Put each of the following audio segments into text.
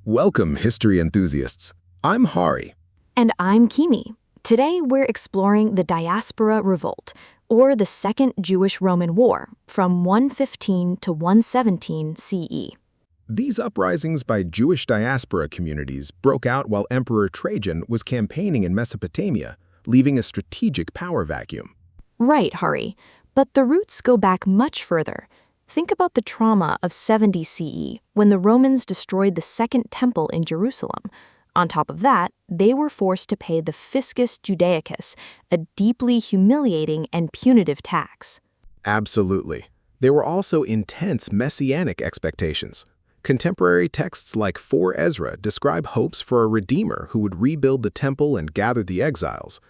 Welcome, history enthusiasts. I'm Hari. And I'm Kimi. Today we're exploring the Diaspora Revolt, or the Second Jewish-Roman War, from 115 to 117 CE. These uprisings by Jewish diaspora communities broke out while Emperor Trajan was campaigning in Mesopotamia, leaving a strategic power vacuum. Right, Hari. But the roots go back much further. Think about the trauma of 70 CE, when the Romans destroyed the Second Temple in Jerusalem. On top of that, they were forced to pay the Fiscus Judaicus, a deeply humiliating and punitive tax. Absolutely. There were also intense messianic expectations. Contemporary texts like 4 Ezra describe hopes for a redeemer who would rebuild the temple and gather the exiles.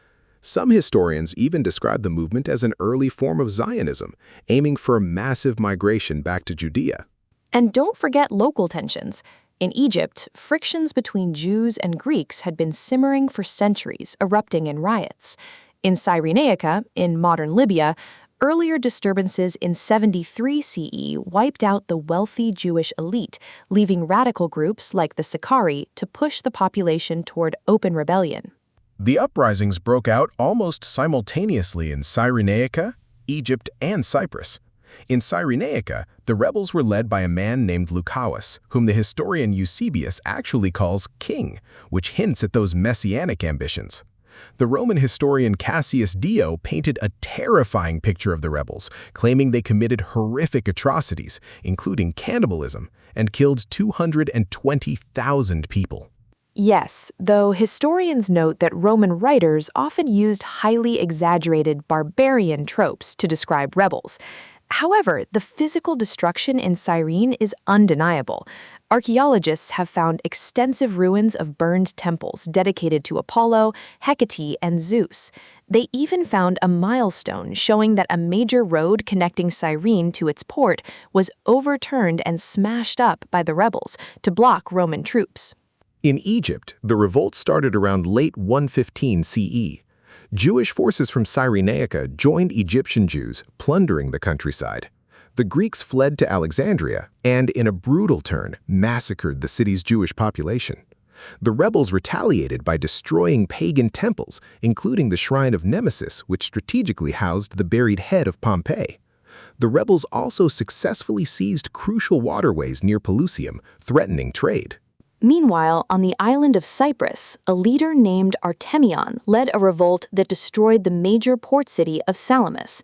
Some historians even describe the movement as an early form of Zionism, aiming for a massive migration back to Judea. And don't forget local tensions. In Egypt, frictions between Jews and Greeks had been simmering for centuries, erupting in riots. In Cyrenaica, in modern Libya, earlier disturbances in 73 CE wiped out the wealthy Jewish elite, leaving radical groups like the Sicarii to push the population toward open rebellion. The uprisings broke out almost simultaneously in Cyrenaica, Egypt, and Cyprus. In Cyrenaica, the rebels were led by a man named Lucaus, whom the historian Eusebius actually calls king, which hints at those messianic ambitions. The Roman historian Cassius Dio painted a terrifying picture of the rebels, claiming they committed horrific atrocities, including cannibalism, and killed 220,000 people. Yes, though historians note that Roman writers often used highly exaggerated barbarian tropes to describe rebels. However, the physical destruction in Cyrene is undeniable. Archaeologists have found extensive ruins of burned temples dedicated to Apollo, Hecate, and Zeus. They even found a milestone showing that a major road connecting Cyrene to its port was overturned and smashed up by the rebels to block Roman troops. In Egypt, the revolt started around late 115 CE. Jewish forces from Cyrenaica joined Egyptian Jews, plundering the countryside. The Greeks fled to Alexandria and, in a brutal turn, massacred the city's Jewish population. The rebels retaliated by destroying pagan temples, including the shrine of Nemesis, which strategically housed the buried head of Pompey. The rebels also successfully seized crucial waterways near Pelusium, threatening trade. Meanwhile, on the island of Cyprus, a leader named Artemion led a revolt that destroyed the major port city of Salamis.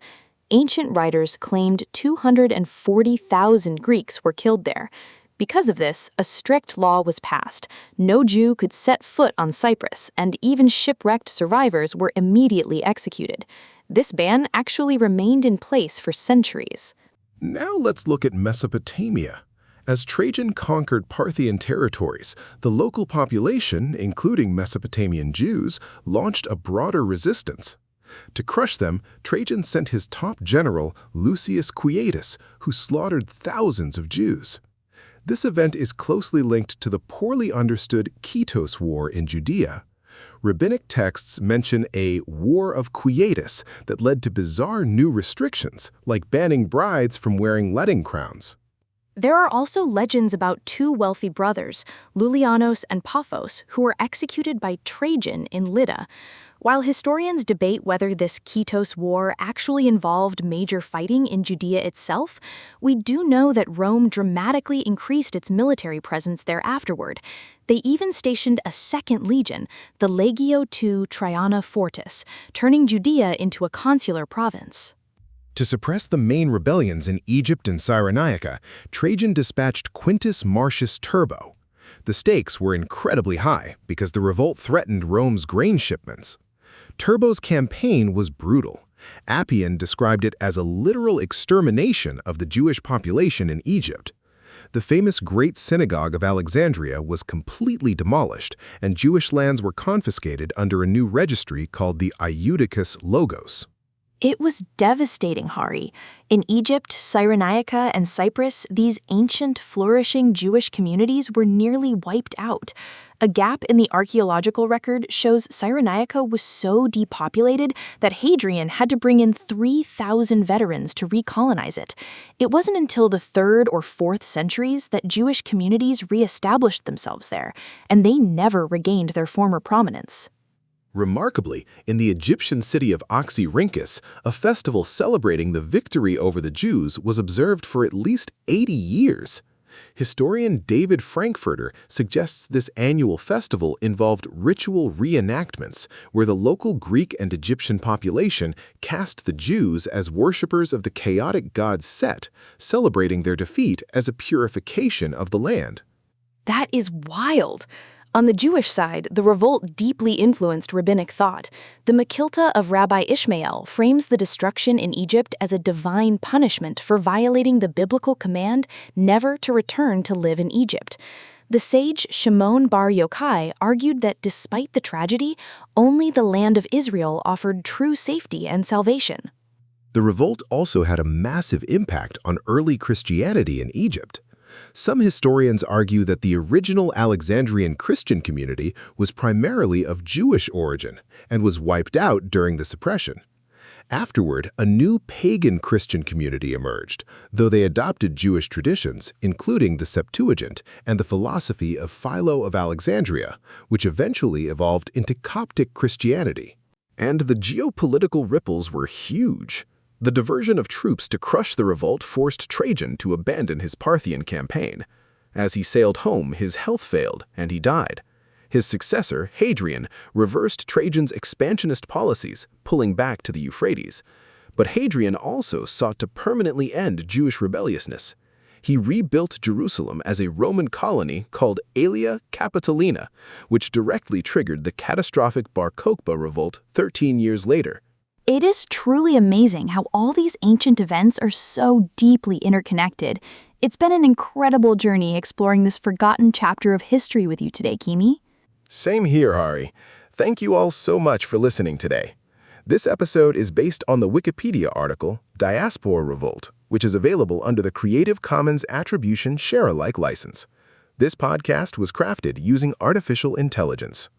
Ancient writers claimed 240,000 Greeks were killed there. Because of this, a strict law was passed. No Jew could set foot on Cyprus, and even shipwrecked survivors were immediately executed. This ban actually remained in place for centuries. Now let's look at Mesopotamia. As Trajan conquered Parthian territories, the local population, including Mesopotamian Jews, launched a broader resistance. To crush them, Trajan sent his top general, Lucius Quietus, who slaughtered thousands of Jews. This event is closely linked to the poorly understood Kitos War in Judea. Rabbinic texts mention a War of Quietus that led to bizarre new restrictions, like banning brides from wearing wedding crowns. There are also legends about 2 wealthy brothers, Lulianos and Paphos, who were executed by Trajan in Lydda. While historians debate whether this Kitos War actually involved major fighting in Judea itself, we do know that Rome dramatically increased its military presence there afterward. They even stationed a second legion, the Legio II Traiana Fortis, turning Judea into a consular province. To suppress the main rebellions in Egypt and Cyrenaica, Trajan dispatched Quintus Marcius Turbo. The stakes were incredibly high because the revolt threatened Rome's grain shipments. Turbo's campaign was brutal. Appian described it as a literal extermination of the Jewish population in Egypt. The famous Great Synagogue of Alexandria was completely demolished, and Jewish lands were confiscated under a new registry called the Iudicus Logos. It was devastating, Hari. In Egypt, Cyrenaica, and Cyprus, these ancient, flourishing Jewish communities were nearly wiped out. A gap in the archaeological record shows Cyrenaica was so depopulated that Hadrian had to bring in 3,000 veterans to recolonize it. It wasn't until the 3rd or 4th centuries that Jewish communities re-established themselves there, and they never regained their former prominence. Remarkably, in the Egyptian city of Oxyrhynchus, a festival celebrating the victory over the Jews was observed for at least 80 years. Historian David Frankfurter suggests this annual festival involved ritual reenactments, where the local Greek and Egyptian population cast the Jews as worshippers of the chaotic god Set, celebrating their defeat as a purification of the land. That is wild. On the Jewish side, the revolt deeply influenced rabbinic thought. The Makilta of Rabbi Ishmael frames the destruction in Egypt as a divine punishment for violating the biblical command never to return to live in Egypt. The sage Shimon Bar Yochai argued that despite the tragedy, only the land of Israel offered true safety and salvation. The revolt also had a massive impact on early Christianity in Egypt. Some historians argue that the original Alexandrian Christian community was primarily of Jewish origin and was wiped out during the suppression. Afterward, a new pagan Christian community emerged, though they adopted Jewish traditions, including the Septuagint and the philosophy of Philo of Alexandria, which eventually evolved into Coptic Christianity. And the geopolitical ripples were huge. The diversion of troops to crush the revolt forced Trajan to abandon his Parthian campaign. As he sailed home, his health failed, and he died. His successor, Hadrian, reversed Trajan's expansionist policies, pulling back to the Euphrates. But Hadrian also sought to permanently end Jewish rebelliousness. He rebuilt Jerusalem as a Roman colony called Aelia Capitolina, which directly triggered the catastrophic Bar Kokhba Revolt 13 years later. It is truly amazing how all these ancient events are so deeply interconnected. It's been an incredible journey exploring this forgotten chapter of history with you today, Kimi. Same here, Hari. Thank you all so much for listening today. This episode is based on the Wikipedia article Diaspora Revolt, which is available under the Creative Commons Attribution Share-alike license. This podcast was crafted using artificial intelligence.